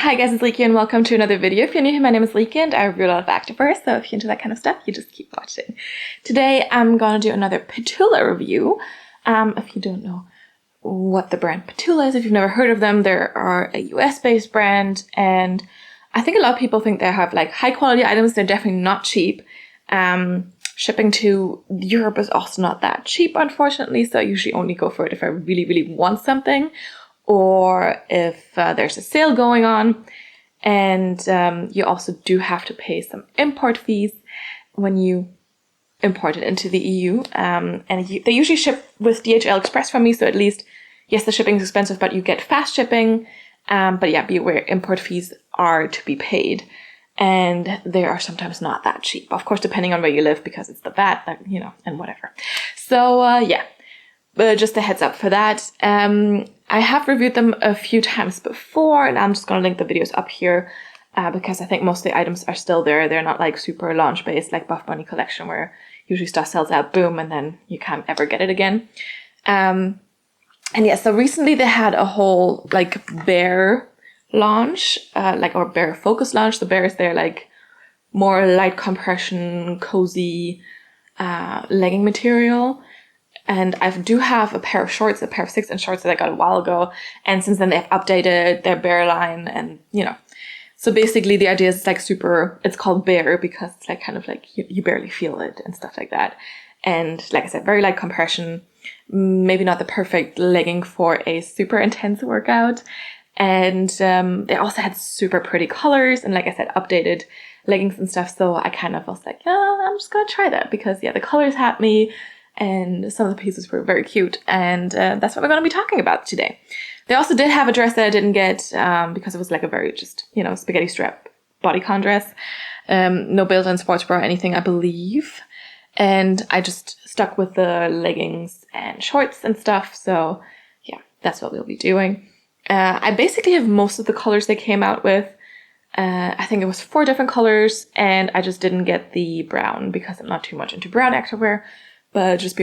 Hi guys, it's Leeky and welcome to another video. If you're new here, my name is Leeky and I review a lot of activewear, so if you're into that kind of stuff, you just keep watching. Today I'm gonna do another Petula review. If you don't know what the brand Petula is, if you've never heard of them, they are a US-based brand, and I think a lot of people think they have like high quality items. They're definitely not cheap. Shipping to Europe is also not that cheap, unfortunately, so I usually only go for it if I really want something, or if there's a sale going on. And you also do have to pay some import fees when you import it into the EU. They usually ship with DHL Express from me, so at least, yes, the shipping is expensive, but you get fast shipping. But yeah, be aware, import fees are to be paid. And they are sometimes not that cheap. Of course, depending on where you live, because it's the VAT, and whatever. So yeah, but just a heads up for that. I have reviewed them a few times before, and I'm just going to link the videos up here because I think most of the items are still there. They're not like super launch-based like Buff Bunny collection, where usually stuff sells out, boom, and then you can't ever get it again. And yeah, so recently they had a whole like Bare launch, or Bare Focus launch. The Bare is their like more light compression, cozy legging material. And I do have a pair of shorts, a pair of 6-inch shorts that I got a while ago. And since then they've updated their Bare line, and so basically the idea is like it's called Bare because it's like kind of like you barely feel it and stuff like that. And like I said, very light compression, maybe not the perfect legging for a super intense workout. And they also had super pretty colors and, like I said, updated leggings and stuff. So I kind of was like, yeah, I'm just going to try that because, yeah, the colors had me and some of the pieces were very cute. And that's what we're going to be talking about today. They also did have a dress that I didn't get because it was like a very just, spaghetti strap bodycon dress. No built-in sports bra or anything, I believe. And I just stuck with the leggings and shorts and stuff. So, yeah, that's what we'll be doing. I basically have most of the colors they came out with. I think it was 4 different colors, and I just didn't get the brown because I'm not too much into brown activewear. But just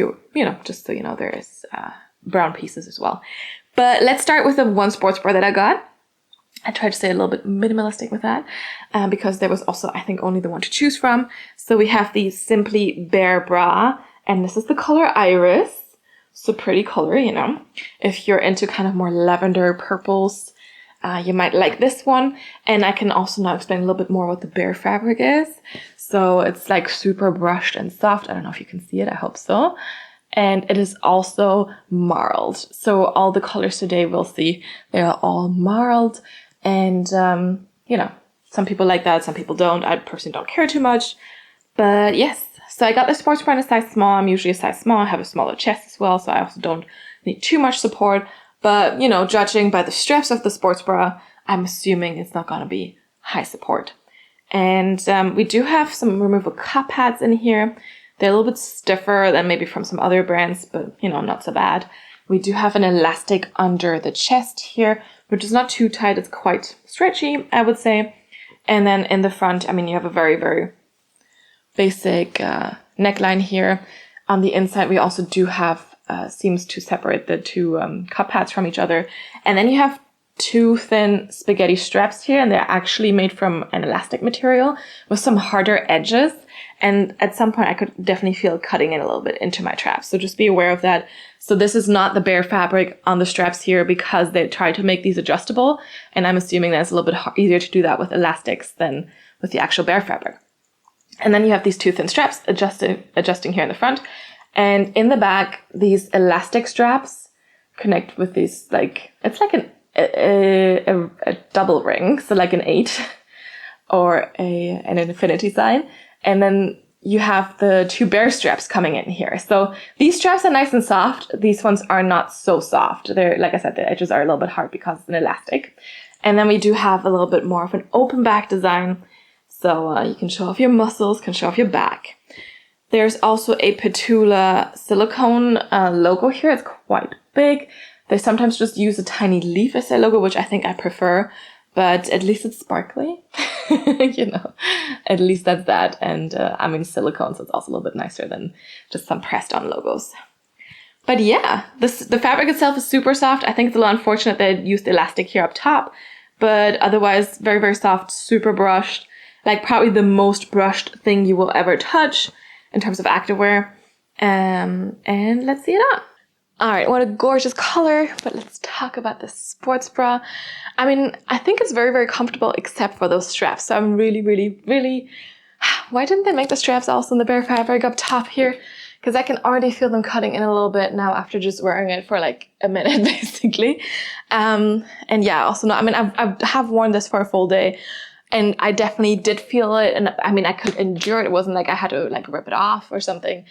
just so you know, there is brown pieces as well. But let's start with the one sports bra that I got. I tried to stay a little bit minimalistic with that because there was also, I think, only the one to choose from. So we have the Simply Bare bra, and this is the color Iris. So pretty color, If you're into kind of more lavender purples, you might like this one. And I can also now explain a little bit more what the Bare fabric is. So it's like super brushed and soft. I don't know if you can see it. I hope so. And it is also marled. So all the colors today we'll see, they are all marled. And, some people like that, some people don't. I personally don't care too much. But yes. So I got the sports bra in a size small. I'm usually a size small. I have a smaller chest as well, so I also don't need too much support. But, judging by the straps of the sports bra, I'm assuming it's not going to be high support. And we do have some removable cup pads in here. They're a little bit stiffer than maybe from some other brands, but, not so bad. We do have an elastic under the chest here, which is not too tight. It's quite stretchy, I would say. And then in the front, you have a very, very basic neckline here. On the inside, we also do have seams to separate the 2 cup pads from each other. And then you have 2 thin spaghetti straps here, and they're actually made from an elastic material with some harder edges. And at some point, I could definitely feel it cutting in a little bit into my traps. So just be aware of that. So this is not the Bare fabric on the straps here because they tried to make these adjustable. And I'm assuming that it's a little bit easier to do that with elastics than with the actual Bare fabric. And then you have these 2 thin straps adjusting here in the front. And in the back, these elastic straps connect with these, it's like a double ring. So like an 8 or an infinity sign. And then you have the 2 Bare straps coming in here. So these straps are nice and soft. These ones are not so soft. They're, like I said, the edges are a little bit hard because it's an elastic. And then we do have a little bit more of an open back design. So you can show off your muscles, can show off your back. There's also a Petula silicone logo here. It's quite big. They sometimes just use a tiny leaf as their logo, which I think I prefer. But at least it's sparkly. At least that's that. And silicone, so it's also a little bit nicer than just some pressed on logos. But yeah, the fabric itself is super soft. I think it's a little unfortunate they used elastic here up top. but otherwise very, very soft, super brushed, like probably the most brushed thing you will ever touch in terms of activewear. And let's see it on. All right, what a gorgeous color, but let's talk about this sports bra. I mean, I think it's very, very comfortable except for those straps. So I'm really, really, really, why didn't they make the straps also in the Bare fabric up top here? Because I can already feel them cutting in a little bit now after just wearing it for like a minute, basically. And yeah, also, no, I mean, I have worn this for a full day, and I definitely did feel it. And I mean, I could endure it. It wasn't like I had to like rip it off or something.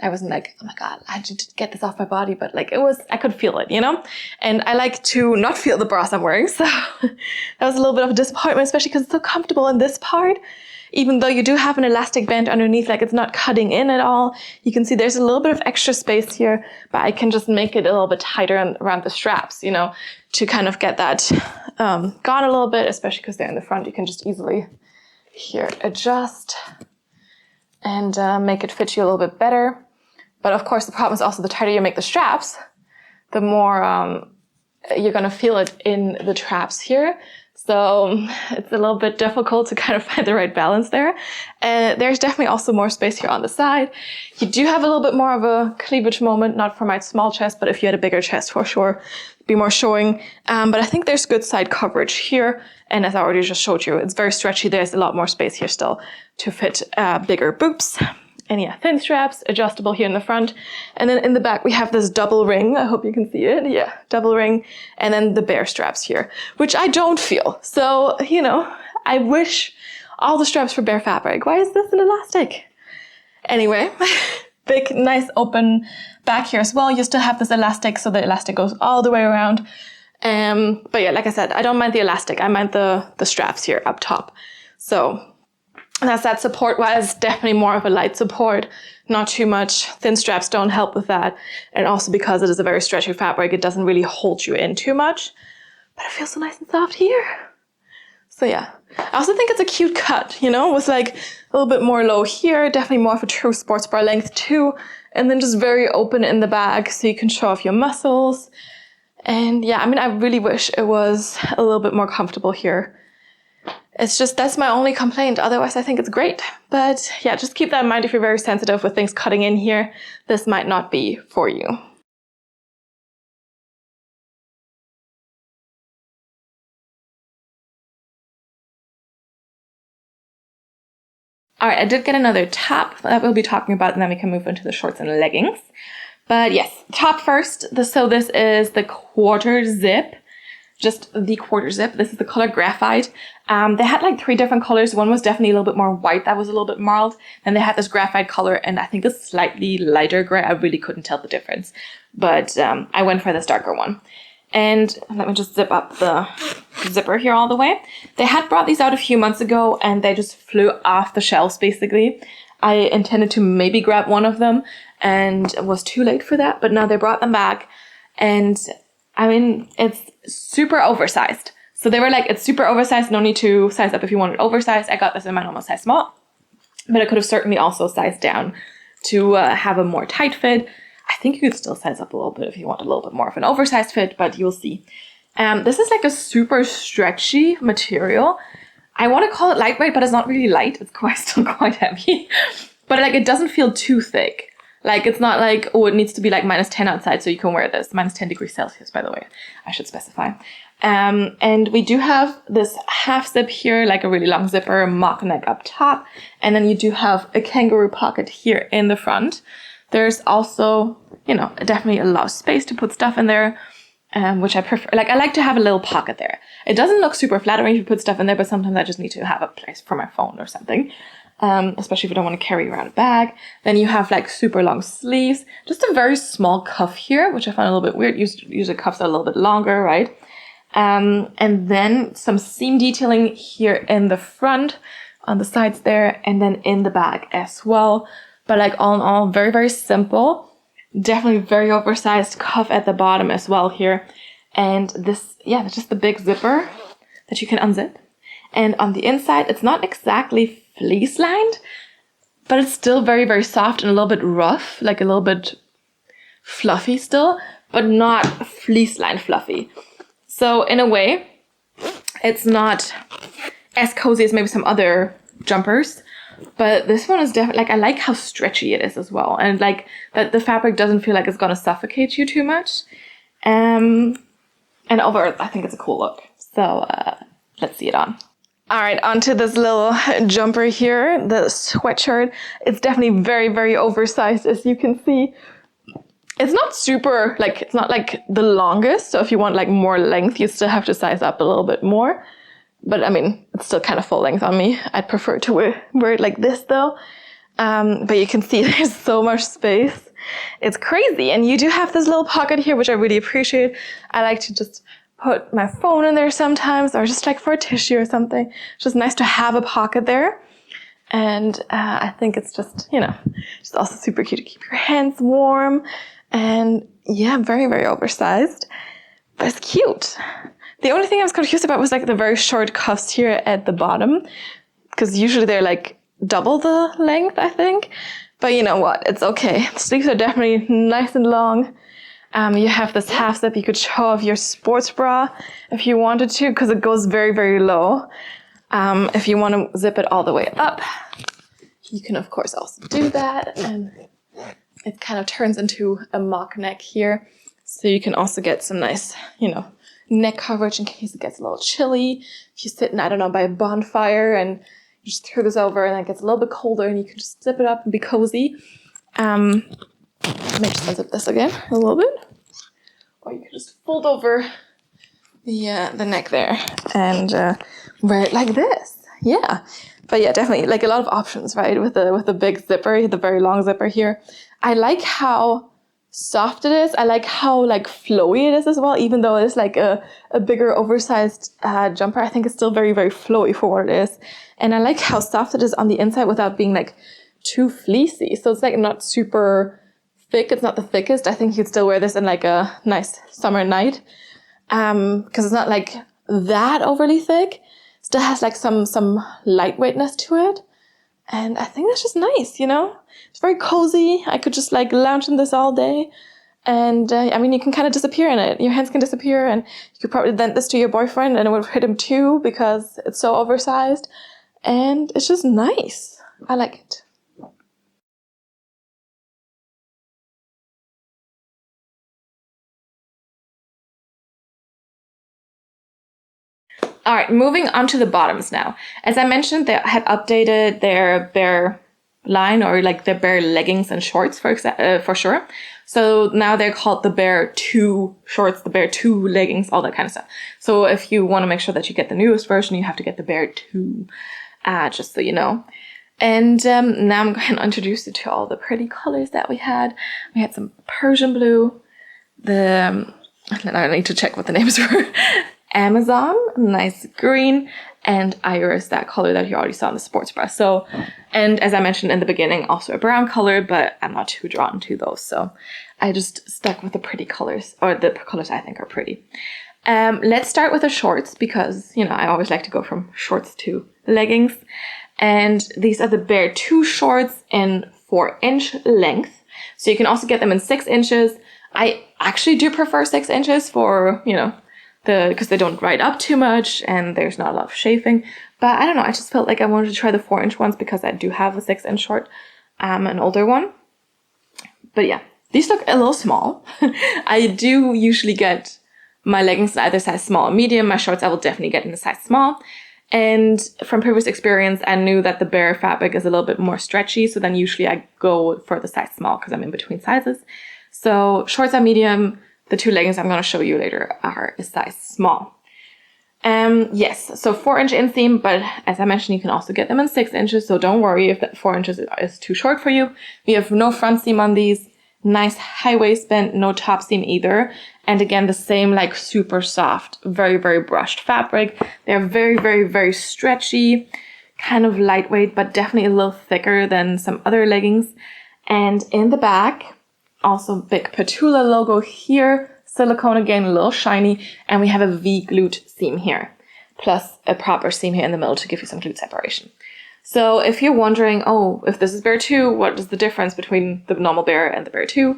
I wasn't like, oh my God, I had to get this off my body. But like I could feel it, you know? And I like to not feel the bras I'm wearing. So that was a little bit of a disappointment, especially because it's so comfortable in this part. Even though you do have an elastic band underneath, like it's not cutting in at all. You can see there's a little bit of extra space here, but I can just make it a little bit tighter around the straps, you know, to kind of get that gone a little bit, especially because they're in the front. You can just easily here adjust and make it fit you a little bit better. But of course, the problem is also the tighter you make the straps, the more you're going to feel it in the traps here. So it's a little bit difficult to kind of find the right balance there. And there's definitely also more space here on the side. You do have a little bit more of a cleavage moment, not for my small chest, but if you had a bigger chest, for sure, be more showing. But I think there's good side coverage here. And as I already just showed you, it's very stretchy. There's a lot more space here still to fit bigger boobs. And yeah, thin straps, adjustable here in the front. And then in the back, we have this double ring. I hope you can see it. Yeah, double ring. And then the Bare straps here, which I don't feel. So, you know, I wish all the straps were Bare fabric. Why is this an elastic? Anyway, big, nice open back here as well. You still have this elastic, so the elastic goes all the way around. But yeah, like I said, I don't mind the elastic. I mind the straps here up top. So that's that support-wise, definitely more of a light support, not too much. Thin straps don't help with that. And also because it is a very stretchy fabric, it doesn't really hold you in too much. But it feels so nice and soft here. So yeah, I also think it's a cute cut, you know, with like a little bit more low here, definitely more of a true sports bra length too. And then just very open in the back so you can show off your muscles. And yeah, I mean, I really wish it was a little bit more comfortable here. It's just, that's my only complaint. Otherwise, I think it's great. But yeah, just keep that in mind if you're very sensitive with things cutting in here. This might not be for you. All right, I did get another top that we'll be talking about, and then we can move into the shorts and leggings. But yes, top first. So this is the quarter zip. Just the quarter zip. This is the color Graphite. They had like 3 different colors. One was definitely a little bit more white. That was a little bit mild. Then they had this graphite color, and I think a slightly lighter gray. I really couldn't tell the difference. But I went for this darker one. And let me just zip up the zipper here all the way. They had brought these out a few months ago, and they just flew off the shelves, basically. I intended to maybe grab one of them, and it was too late for that. But now they brought them back, and I mean, it's super oversized. So they were like, it's super oversized, no need to size up if you want it oversized. I got this in my normal size small, but I could have certainly also sized down to have a more tight fit. I think you could still size up a little bit if you want a little bit more of an oversized fit, but you'll see. This is like a super stretchy material. I want to call it lightweight, but it's not really light. It's still quite heavy, but like it doesn't feel too thick. Like, it's not like, oh, it needs to be like -10 outside so you can wear this. -10 degrees Celsius, by the way, I should specify. And we do have this half zip here, like a really long zipper, mock neck up top. And then you do have a kangaroo pocket here in the front. There's also, you know, definitely a lot of space to put stuff in there, which I prefer. Like, I like to have a little pocket there. It doesn't look super flattering if you put stuff in there, but sometimes I just need to have a place for my phone or something. Especially if you don't want to carry around a bag. Then you have like super long sleeves, just a very small cuff here, which I found a little bit weird. Usually cuffs are a little bit longer, right? And then some seam detailing here in the front, on the sides there, and then in the back as well. But like all in all, very, very simple. Definitely very oversized cuff at the bottom as well here. And this, yeah, it's just the big zipper that you can unzip. And on the inside, it's not exactly fleece lined, but it's still very, very soft and a little bit rough, like a little bit fluffy still, but not fleece lined fluffy. So in a way, It's not as cozy as maybe some other jumpers, but this one is definitely, like, I like how stretchy it is as well, and like that the fabric doesn't feel like it's gonna suffocate you too much. And overall, I think it's a cool look. So let's see it on. All right, onto this little jumper here, the sweatshirt. It's definitely very, very oversized, as you can see. It's not super, like, it's not like the longest, so if you want like more length, you still have to size up a little bit more. But I mean, it's still kind of full length on me. I'd prefer to wear it like this though. But you can see there's so much space. It's crazy. And you do have this little pocket here, which I really appreciate. I like to just put my phone in there sometimes, or just like for a tissue or something. It's just nice to have a pocket there. And I think it's just, you know, just also super cute to keep your hands warm. And yeah, very, very oversized. But it's cute. The only thing I was confused about was like the very short cuffs here at the bottom. Because usually they're like double the length, I think. But you know what? It's okay. The sleeves are definitely nice and long. You have this half zip. You could show off your sports bra if you wanted to, because it goes very, very low. If you want to zip it all the way up, you can of course also do that. And it kind of turns into a mock neck here. So you can also get some nice, you know, neck coverage in case it gets a little chilly. If you're sitting, I don't know, by a bonfire and you just throw this over and it gets a little bit colder and you can just zip it up and be cozy. Maybe just unzip this again a little bit. Or you can just fold over the neck there and wear it like this. Yeah. But yeah, definitely like a lot of options, right? With the big zipper, the very long zipper here. I like how soft it is. I like how like flowy it is as well, even though it's like a bigger oversized jumper. I think it's still very, very flowy for what it is. And I like how soft it is on the inside without being like too fleecy. So it's like not super thick. It's not the thickest. I think you'd still wear this in like a nice summer night. Because it's not like that overly thick. Still has like some lightweightness to it. And I think that's just nice, you know? It's very cozy. I could just like lounge in this all day. And I mean, you can kind of disappear in it. Your hands can disappear and you could probably lend this to your boyfriend and it would fit him too because it's so oversized. And it's just nice. I like it. All right, moving on to the bottoms now. As I mentioned, they had updated their Bare line, or like their Bare leggings and shorts for sure. So now they're called the Bare II shorts, the Bare II leggings, all that kind of stuff. So if you want to make sure that you get the newest version, you have to get the Bare II, just so you know. And now I'm going to introduce you to all the pretty colors that we had. We had some Persian blue, I need to check what the names were. Amazon, nice green, and iris, that color that you already saw in the sports bra. So, and as I mentioned in the beginning, also a brown color, but I'm not too drawn to those. So I just stuck with the pretty colors, or the colors I think are pretty. Let's start with the shorts because, you know, I always like to go from shorts to leggings. And these are the Bare II shorts in 4-inch length. So you can also get them in 6 inches. I actually do prefer 6 inches for, you know, because they don't ride up too much and there's not a lot of chafing. But I don't know, I just felt like I wanted to try the 4-inch ones because I do have a 6-inch short, an older one. But yeah, these look a little small. I do usually get my leggings in either size small or medium. My shorts I will definitely get in a size small. And from previous experience, I knew that the Bare fabric is a little bit more stretchy. So then usually I go for the size small because I'm in between sizes. So shorts are medium. The 2 leggings I'm going to show you later are a size small. Yes, so 4-inch inseam, but as I mentioned, you can also get them in 6 inches. So don't worry if that 4 inches is too short for you. We have no front seam on these. Nice high waistband, no top seam either. And again, the same like super soft, very, very brushed fabric. They're very, very, very stretchy, kind of lightweight, but definitely a little thicker than some other leggings. And in the back, also big Petula logo here, silicone again, a little shiny, and we have a V glute seam here, plus a proper seam here in the middle to give you some glute separation. So if you're wondering, oh, if this is Bare II, what is the difference between the normal Bare and the Bare II?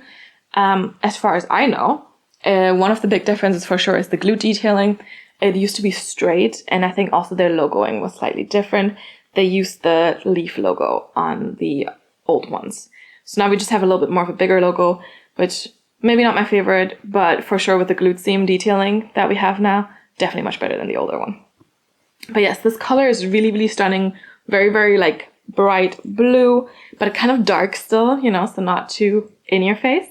As far as I know, one of the big differences for sure is the glute detailing. it used to be straight, and I think also their logoing was slightly different. They used the leaf logo on the old ones. So now we just have a little bit more of a bigger logo, which maybe not my favorite, but for sure with the glute seam detailing that we have now, definitely much better than the older one. But yes, this color is really, really stunning. Very, very like bright blue, but kind of dark still, you know, so not too in your face.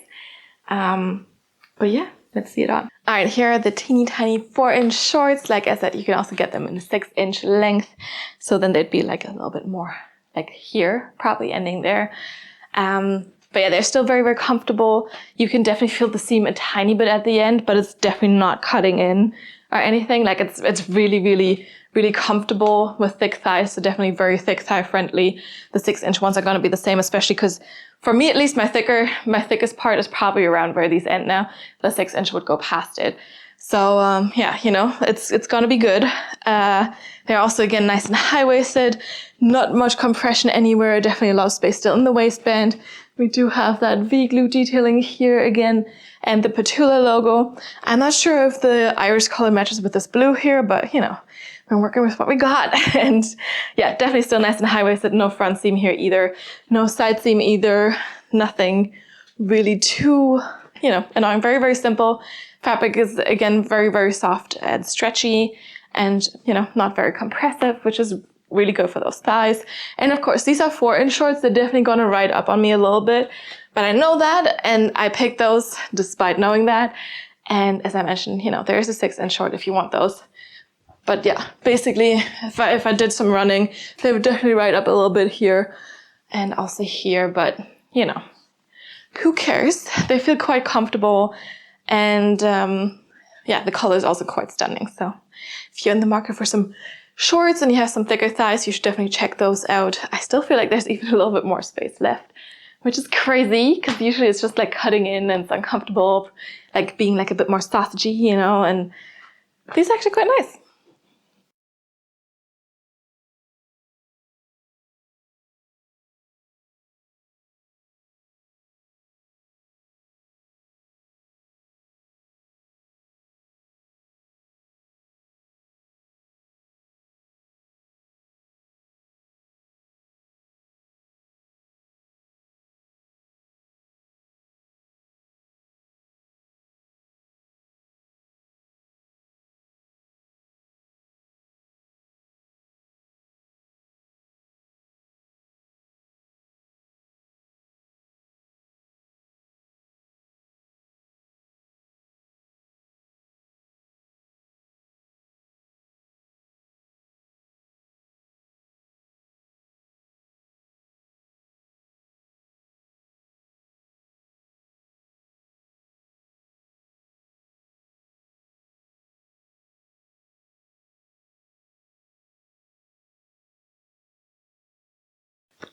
But yeah, let's see it on. All right, here are the teeny tiny 4-inch shorts. Like I said, you can also get them in a 6-inch length. So then they'd be like a little bit more like here, probably ending there. But yeah, they're still very, very comfortable. You can definitely feel the seam a tiny bit at the end, but it's definitely not cutting in or anything. Like it's really, really, really comfortable with thick thighs. So definitely very thick thigh friendly. The 6-inch ones are going to be the same, especially because for me, at least my thickest part is probably around where these end now. The 6-inch would go past it. So, yeah, you know, it's going to be good. They're also, again, nice and high-waisted, not much compression anywhere, definitely a lot of space still in the waistband. We do have that V-glute detailing here again, and the Petula logo. I'm not sure if the iris color matches with this blue here, but, you know, we're working with what we got. And yeah, definitely still nice and high-waisted, no front seam here either, no side seam either, nothing really too, you know, annoying. Very, very simple. Fabric is, again, very, very soft and stretchy and, you know, not very compressive, which is really good for those thighs. And of course, these are 4-inch shorts. They're definitely going to ride up on me a little bit, but I know that, and I picked those despite knowing that. And as I mentioned, you know, there's a 6-inch short if you want those. But yeah, basically, if I did some running, they would definitely ride up a little bit here and also here, but, you know, who cares? They feel quite comfortable. And yeah, the color is also quite stunning. So if you're in the market for some shorts and you have some thicker thighs, you should definitely check those out. I still feel like there's even a little bit more space left, which is crazy because usually it's just like cutting in and it's uncomfortable, like being like a bit more sausagey, you know, and these are actually quite nice.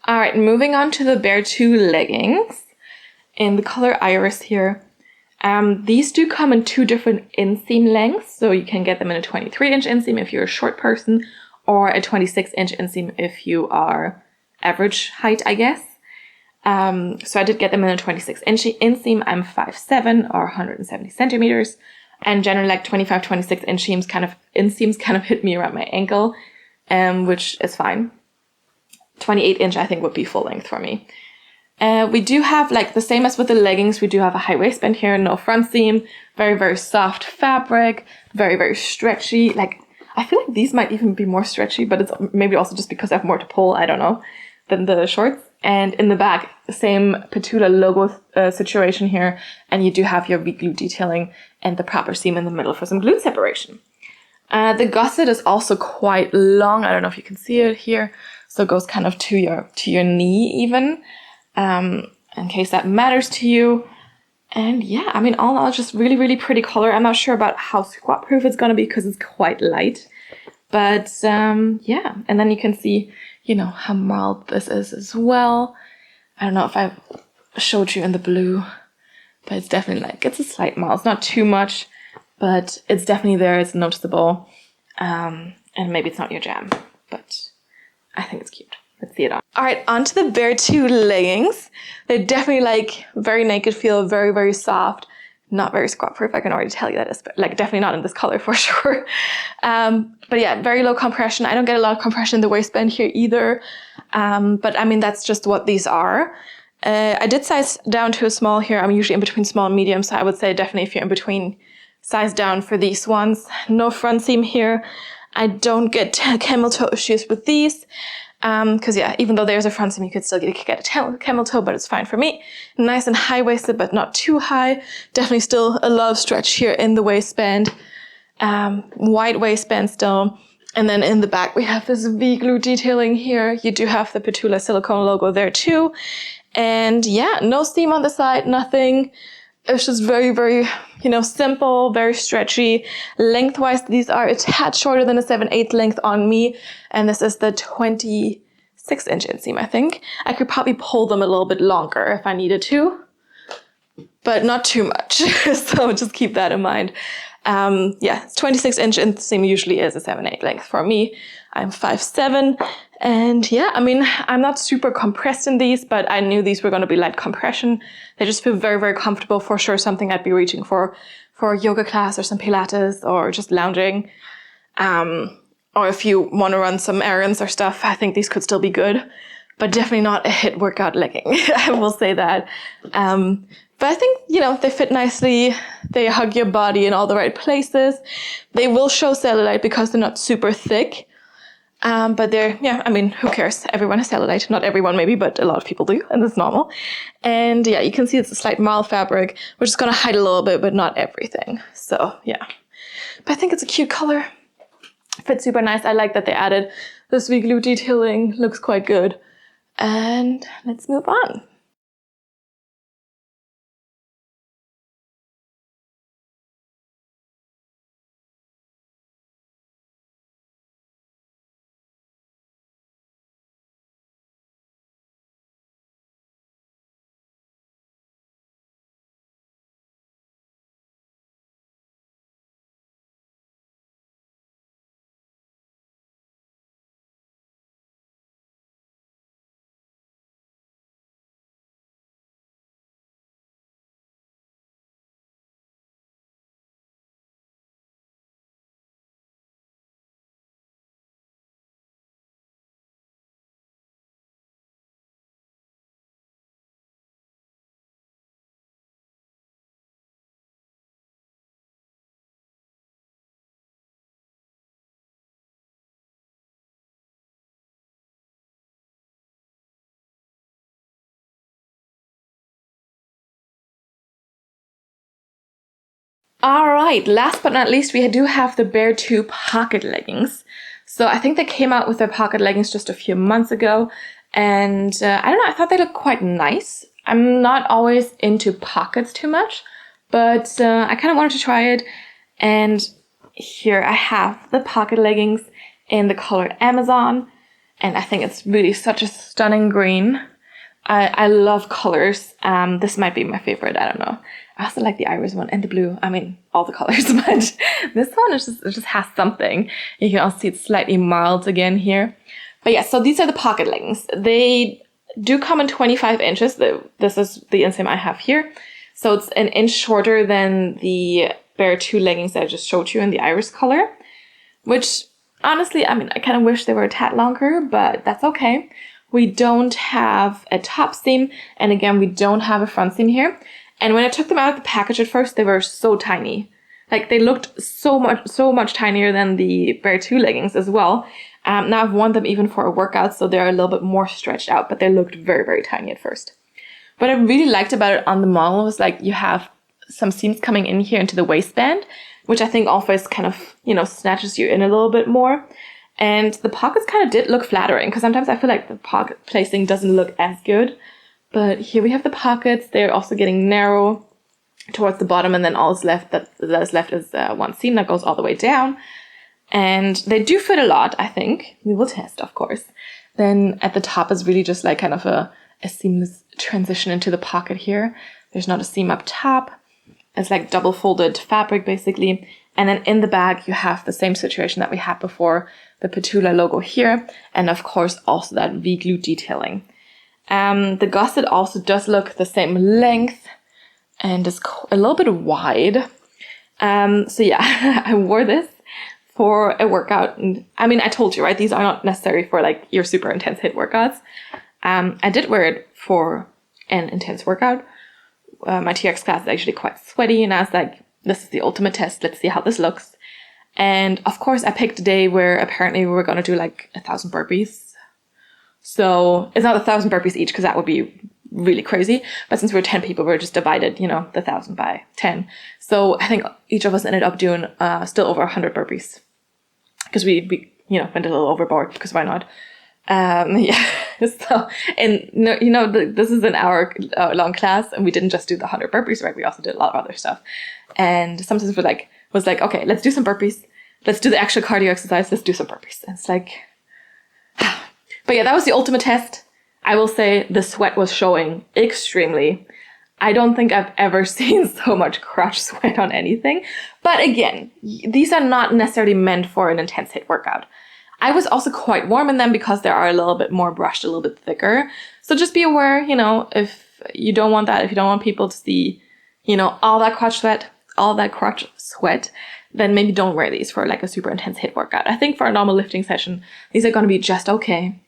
All right, moving on to the Bare II leggings in the color iris here. These do come in 2 different inseam lengths, so you can get them in a 23-inch inseam if you're a short person, or a 26-inch inseam if you are average height, I guess. So I did get them in a 26-inch inseam. I'm 5'7" or 170 centimeters, and generally like 25, 26 inseams kind of hit me around my ankle, which is fine. 28-inch I think would be full length for me. We do have, like the same as with the leggings, we do have a high waistband here, no front seam, very, very soft fabric, very, very stretchy. Like, I feel like these might even be more stretchy, but it's maybe also just because I have more to pull, I don't know, than the shorts. And in the back, the same Petula logo situation here, and you do have your V-glute detailing and the proper seam in the middle for some glute separation. The gusset is also quite long. I don't know if you can see it here. So it goes kind of to your knee even, in case that matters to you. And yeah, I mean, all in all, just really, really pretty color. I'm not sure about how squat proof it's going to be because it's quite light. But yeah, and then you can see, you know, how mild this is as well. I don't know if I showed you in the blue, but it's definitely like, it's a slight mild. It's not too much, but it's definitely there. It's noticeable. And maybe it's not your jam, but I think it's cute. Let's see it on. All right, on to the Bare II leggings. They're definitely like very naked feel, very, very soft, not very squat proof. I can already tell you that is, like, definitely not in this color for sure. But yeah, very low compression. I don't get a lot of compression in the waistband here either. But I mean, that's just what these are. I did size down to a small here. I'm usually in between small and medium, so I would say definitely if you're in between, size down for these ones. No front seam here. I don't get camel toe issues with these. Because yeah, even though there's a front seam, you could still get a camel toe, but it's fine for me. Nice and high-waisted, but not too high. Definitely still a lot of stretch here in the waistband. Wide waistband still. And then in the back, we have this V-glue detailing here. You do have the Petula silicone logo there too. And yeah, no seam on the side, nothing. It's just very, very, simple, very stretchy. Lengthwise, these are a tad shorter than a 7/8 length on me. And this is the 26-inch inseam, I think. I could probably pull them a little bit longer if I needed to, but not too much. So just keep that in mind. 26-inch inseam usually is a 7/8 length for me. I'm 5'7", and yeah, I mean, I'm not super compressed in these, but I knew these were going to be light compression. They just feel very, very comfortable. For sure, something I'd be reaching for a yoga class or some Pilates or just lounging. Or if you want to run some errands or stuff, I think these could still be good, but definitely not a HIIT workout legging. I will say that. But I think, they fit nicely. They hug your body in all the right places. They will show cellulite because they're not super thick. But who cares? Everyone has cellulite. Not everyone maybe, but a lot of people do, and it's normal. And yeah, you can see it's a slight marl fabric, which is going to hide a little bit, but not everything. So yeah, but I think it's a cute color. Fits super nice. I like that they added this V-glue detailing. Looks quite good. And let's move on. All right, last but not least, we do have the Bare II pocket leggings. So I think they came out with their pocket leggings just a few months ago. And I don't know, I thought they looked quite nice. I'm not always into pockets too much, but I kind of wanted to try it. And here I have the pocket leggings in the color Amazon. And I think it's really such a stunning green. I love colors. This might be my favorite, I don't know. I also like the iris one and the blue. I mean, all the colors, but this one is it just has something. You can also see it's slightly marled again here. But yeah, so these are the pocket leggings. They do come in 25 inches. This is the inseam I have here. So it's an inch shorter than the Bare II leggings that I just showed you in the iris color, which honestly, I mean, I kind of wish they were a tad longer, but that's okay. We don't have a top seam, and again, we don't have a front seam here. And when I took them out of the package at first, they were so tiny. Like, they looked so much tinier than the Bare II leggings as well. Now I've worn them even for a workout, so they're a little bit more stretched out, but they looked very, very tiny at first. What I really liked about it on the model was, like, you have some seams coming in here into the waistband, which I think always kind of, snatches you in a little bit more. And the pockets kind of did look flattering, because sometimes I feel like the pocket placing doesn't look as good. But here we have the pockets. They're also getting narrow towards the bottom, and then all that is left is one seam that goes all the way down. And they do fit a lot, I think. We will test, of course. Then at the top is really just like kind of a seamless transition into the pocket here. There's not a seam up top. It's like double folded fabric, basically. And then in the back, you have the same situation that we had before, the Petula logo here. And of course, also that V-glue detailing. The gusset also does look the same length. and it's a little bit wide. So yeah, I wore this for a workout. And I mean, I told you, right? These are not necessary for like your super intense HIIT workouts. I did wear it for an intense workout. My TRX class is actually quite sweaty, and I was like, this is the ultimate test. Let's see how this looks. And of course, I picked a day where apparently we were going to do like 1,000 burpees. So it's not 1,000 burpees each, because that would be really crazy. But since we were 10 people, we were just divided, you know, the 1,000 by 10. So I think each of us ended up doing still over 100 burpees, because we you know, went a little overboard, because why not? Yeah. So, and you know, this is an hour long class, and we didn't just do the 100 burpees, right? We also did a lot of other stuff. And sometimes was like, okay, let's do some burpees. Let's do the actual cardio exercise. Let's do some burpees. And it's like, but yeah, that was the ultimate test. I will say the sweat was showing extremely. I don't think I've ever seen so much crotch sweat on anything. But again, these are not necessarily meant for an intense HIIT workout. I was also quite warm in them because they are a little bit more brushed, a little bit thicker. So just be aware, you know, if you don't want that, if you don't want people to see, you know, all that crotch sweat, then maybe don't wear these for like a super intense HIIT workout. I think for a normal lifting session, these are going to be just okay.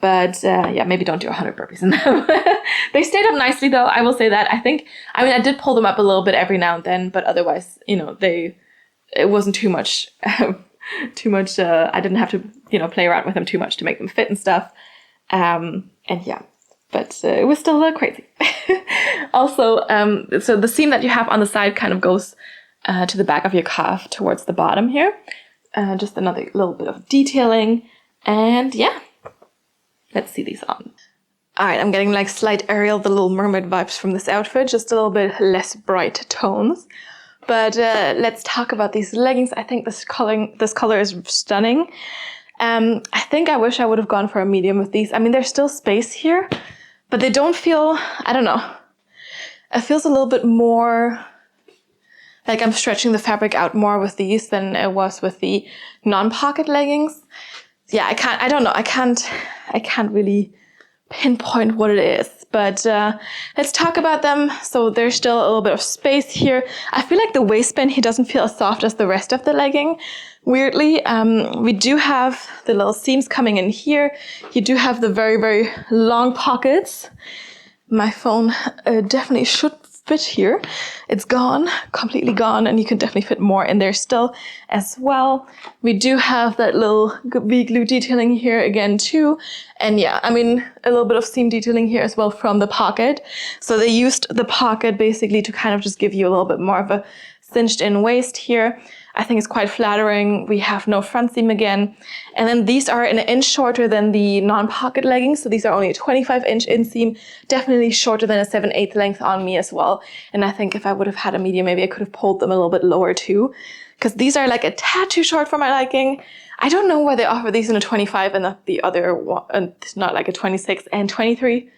But yeah, maybe don't do 100 burpees in them. They stayed up nicely though, I will say that. I did pull them up a little bit every now and then, but otherwise, you know, it wasn't too much. I didn't have to, you know, play around with them too much to make them fit and stuff. And yeah, but it was still a little crazy. Also, so the seam that you have on the side kind of goes to the back of your calf towards the bottom here. Just another little bit of detailing. And yeah, let's see these on. All right, I'm getting like slight Ariel, the Little Mermaid vibes from this outfit, just a little bit less bright tones. But let's talk about these leggings. I think this color is stunning. I think I wish I would have gone for a medium with these. I mean, there's still space here, but they don't feel, I don't know. It feels a little bit more like I'm stretching the fabric out more with these than it was with the non-pocket leggings. Yeah, I can't really pinpoint what it is. But let's talk about them. So there's still a little bit of space here. I feel like the waistband here doesn't feel as soft as the rest of the legging. Weirdly, we do have the little seams coming in here. You do have the very, very long pockets. My phone definitely should fit here. It's gone, completely gone, and you can definitely fit more in there still as well. We do have that little V-glue detailing here again too. And yeah, I mean, a little bit of seam detailing here as well from the pocket. So they used the pocket basically to kind of just give you a little bit more of a cinched in waist here. I think it's quite flattering. We have no front seam again. And then these are an inch shorter than the non-pocket leggings. So these are only a 25-inch inseam, definitely shorter than a 7/8 length on me as well. And I think if I would have had a medium, maybe I could have pulled them a little bit lower too, because these are like a tad too short for my liking. I don't know why they offer these in a 25 and not the other one, not like a 26 and 23.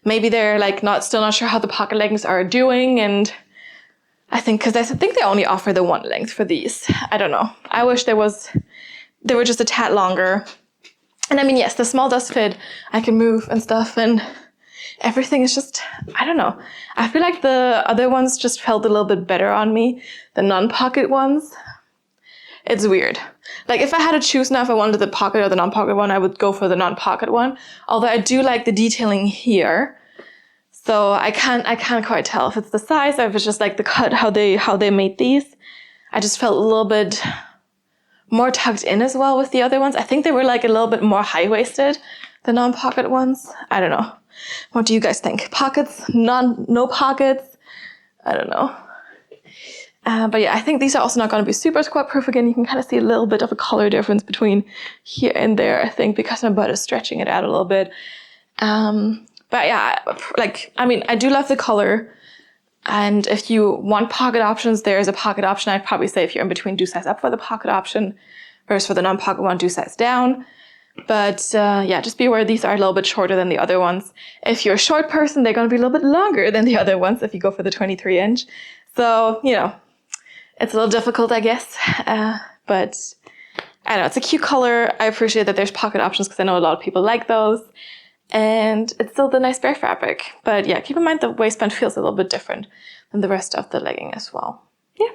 Maybe they're like still not sure how the pocket leggings are doing, and I think they only offer the one length for these. I don't know. I wish they were just a tad longer. And I mean, yes, the small does fit. I can move and stuff, and everything is just, I don't know. I feel like the other ones just felt a little bit better on me, the non-pocket ones. It's weird. Like if I had to choose now if I wanted the pocket or the non-pocket one, I would go for the non-pocket one. Although I do like the detailing here. So I can't quite tell if it's the size or if it's just like the cut, how they made these. I just felt a little bit more tucked in as well with the other ones. I think they were like a little bit more high-waisted, the non-pocket ones. I don't know. What do you guys think? Pockets? No pockets? I don't know. But yeah, I think these are also not going to be super squat proof. Again, you can kind of see a little bit of a color difference between here and there, I think, because my butt is stretching it out a little bit. But yeah, I do love the color. And if you want pocket options, there is a pocket option. I'd probably say if you're in between, do size up for the pocket option. Whereas for the non-pocket one, do size down. But yeah, just be aware these are a little bit shorter than the other ones. If you're a short person, they're going to be a little bit longer than the other ones if you go for the 23-inch. So, you know, it's a little difficult, I guess. But I don't know, it's a cute color. I appreciate that there's pocket options because I know a lot of people like those. And it's still the nice bare fabric. But yeah, keep in mind the waistband feels a little bit different than the rest of the legging as well. Yeah.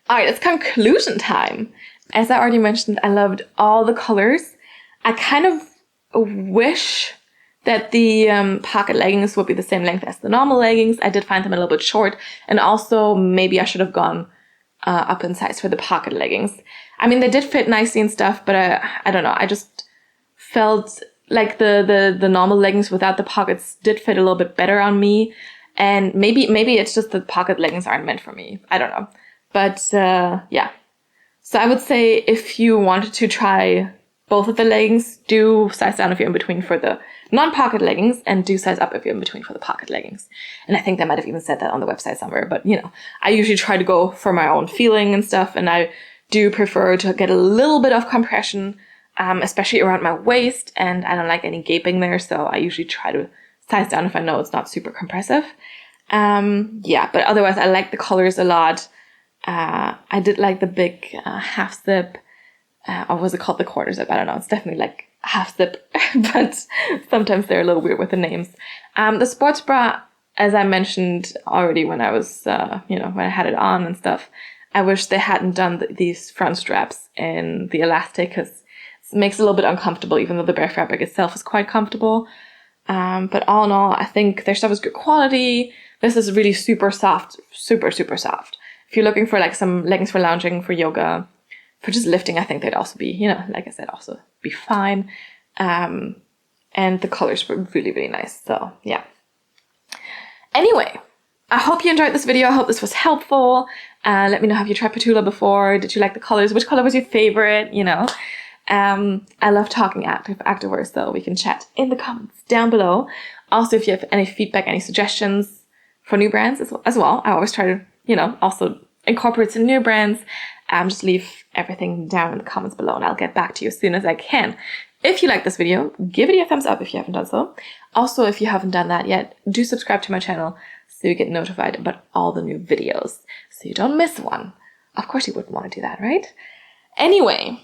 All right, it's conclusion time. As I already mentioned, I loved all the colors. I kind of wish that the pocket leggings would be the same length as the normal leggings. I did find them a little bit short, and also maybe I should have gone up in size for the pocket leggings. I mean, they did fit nicely and stuff, but I don't know. I just felt like the normal leggings without the pockets did fit a little bit better on me. And maybe it's just the pocket leggings aren't meant for me. I don't know. But yeah. So I would say if you wanted to try both of the leggings, do size down if you're in between for the non-pocket leggings, and do size up if you're in between for the pocket leggings. And I think they might have even said that on the website somewhere, but you know, I usually try to go for my own feeling and stuff, and I do prefer to get a little bit of compression, especially around my waist, and I don't like any gaping there, so I usually try to size down if I know it's not super compressive. Yeah, but otherwise I like the colors a lot. I did like the big half zip, or was it called the quarter zip? I don't know. It's definitely like half zip, but sometimes they're a little weird with the names. The sports bra, as I mentioned already when I was, when I had it on and stuff, I wish they hadn't done these front straps in the elastic, because it makes it a little bit uncomfortable, even though the bare fabric itself is quite comfortable. But all in all, I think their stuff is good quality. This is really super soft, super, super soft. If you're looking for like some leggings for lounging, for yoga, for just lifting, I think they'd also be, like I said, also be fine. And the colors were really, really nice. So yeah. Anyway, I hope you enjoyed this video. I hope this was helpful. Let me know, have you tried Petula before? Did you like the colors? Which color was your favorite? I love talking activewear, so we can chat in the comments down below. Also, if you have any feedback, any suggestions for new brands as well, I always try to, also incorporate some new brands. Just leave everything down in the comments below and I'll get back to you as soon as I can. If you like this video, give it a thumbs up if you haven't done so. Also, if you haven't done that yet, do subscribe to my channel so you get notified about all the new videos, so you don't miss one. Of course you wouldn't want to do that, right? Anyway,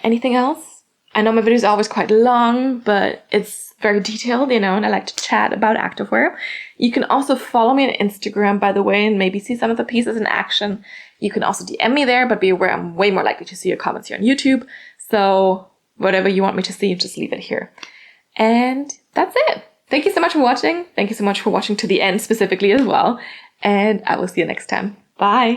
anything else? I know my videos are always quite long, but it's very detailed, and I like to chat about activewear. You can also follow me on Instagram, by the way, and maybe see some of the pieces in action. You can also DM me there, but be aware I'm way more likely to see your comments here on YouTube. So whatever you want me to see, just leave it here. And that's it. Thank you so much for watching. Thank you so much for watching to the end specifically as well. And I will see you next time. Bye.